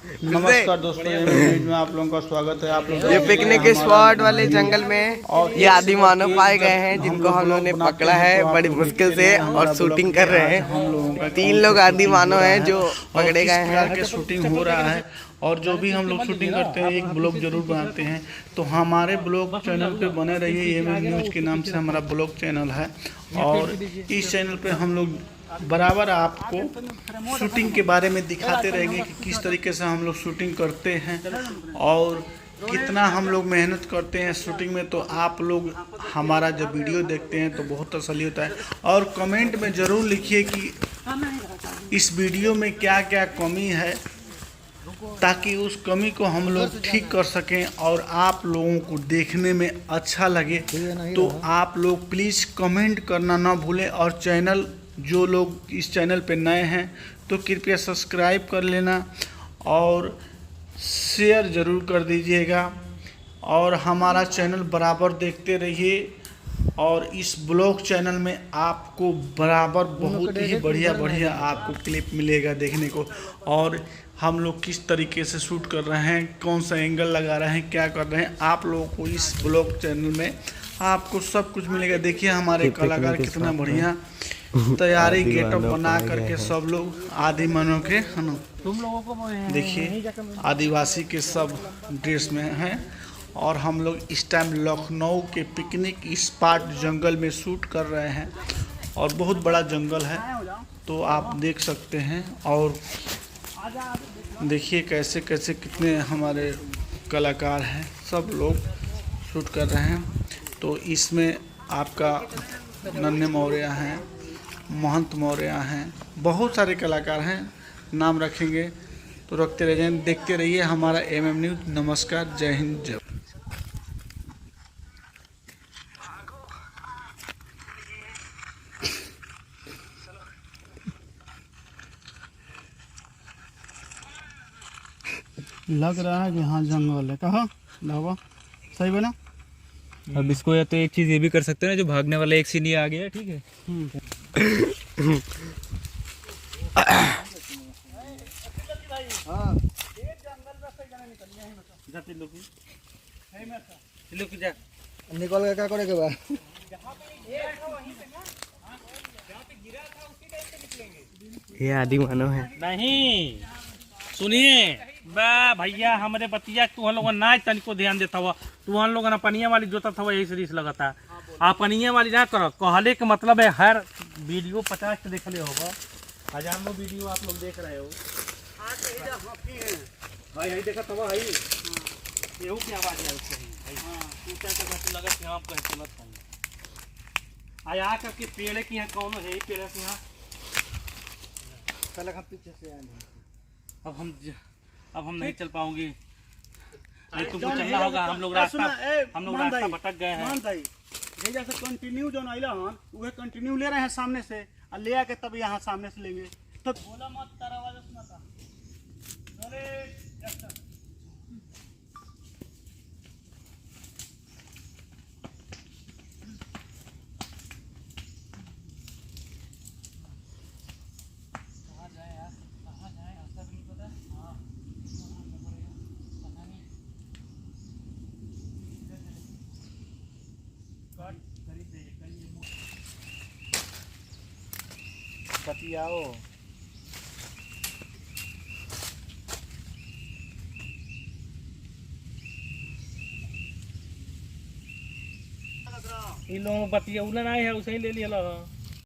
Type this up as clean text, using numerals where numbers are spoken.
नमस्कार दोस्तों, न्यूज में आप लोगों का स्वागत है। आप लोग ये पिकनिक स्पॉट वाले जंगल में ये आदि मानव पाए गए हैं, जिनको हम लोगों ने पकड़ा है बड़ी मुश्किल से और शूटिंग कर रहे हैं। 3 लोग आदि मानव हैं जो पकड़े गए हैं। शूटिंग हो रहा है और जो भी हम लोग शूटिंग करते हैं एक ब्लॉग जरूर बनाते हैं। तो हमारे ब्लॉग चैनल पे बने रहिए। एमएम न्यूज के नाम से हमारा ब्लॉग चैनल है और इस चैनल पे हम लोग बराबर आपको शूटिंग के बारे में दिखाते रहेंगे कि किस तरीके से हम लोग शूटिंग करते हैं और कितना हम लोग मेहनत करते हैं शूटिंग में। तो आप लोग हमारा जब वीडियो देखते हैं तो बहुत तसल्ली होता है और कमेंट में ज़रूर लिखिए कि इस वीडियो में क्या क्या कमी है, ताकि उस कमी को हम लोग ठीक कर सकें और आप लोगों को देखने में अच्छा लगे। तो आप लोग प्लीज़ कमेंट करना ना भूलें और चैनल, जो लोग इस चैनल पे नए हैं तो कृपया सब्सक्राइब कर लेना और शेयर ज़रूर कर दीजिएगा और हमारा चैनल बराबर देखते रहिए। और इस ब्लॉग चैनल में आपको बराबर बहुत ही बढ़िया आपको क्लिप मिलेगा देखने को, और हम लोग किस तरीके से शूट कर रहे हैं, कौन सा एंगल लगा रहे हैं, क्या कर रहे हैं, आप लोगों को इस ब्लॉग चैनल में आपको सब कुछ मिलेगा। देखिए हमारे कलाकार कितना बढ़िया तैयारी गेटअप बना करके सब लोग आदि मानव के तुम लोगों को देखिए आदिवासी के सब ड्रेस में हैं और हम लोग इस टाइम लखनऊ के पिकनिक स्पॉट जंगल में शूट कर रहे हैं और बहुत बड़ा जंगल है तो आप देख सकते हैं। और देखिए कैसे कैसे कितने हमारे कलाकार हैं, सब लोग शूट कर रहे हैं। तो इसमें आपका नन्हे मौर्य हैं, महंत मौर्य हैं, बहुत सारे कलाकार हैं, नाम रखेंगे तो रखते रह जाएं। देखते रहिए हमारा एमएम न्यूज़। नमस्कार, जय हिंद, जय। लग रहा है कि हाँ जंगल है, कहाँ लावा सही बना। अब इसको या तो एक चीज ये भी कर सकते हैं ना, जो भागने वाला एक सीन ये आ गया, ठीक है। निकल के क्या करेगा बा? ये आदि मानव है। नहीं सुनिए बा भैया, हमारे बतिया तू हम लोग ना तनिको ध्यान देता हुआ, तू हम लोग ना पनिया वाली जोता था यही सीरीज लगता। आप पनिया वाली ना करो, कहले के मतलब है हर वीडियो 50 के देख ले होगा, 1000 वीडियो आप लोग देख रहे हो। भाई यही देखा था भाई, ये की आवाज है उससे तू क्या करते लगा कि आप कहीं चलत हो आया करके पेड़ की यहाँ कौन है पेड़ के यहाँ पहले हम पीछे से आए। अब हम नहीं चल पाऊंगी, नहीं तुमको चलना होगा। हम लोग रास्ता भटक गए हैं। जैसे कंटिन्यू जो आइला हन उहे कंटिन्यू ले रहे हैं सामने से और ले आके तब यहाँ सामने से लेंगे। तो बोला मत, तारा आवाज सुनाता। चले एक्शन। बतियाओ इन लोगों बतिया उलन आए है उसे ही ले लिया।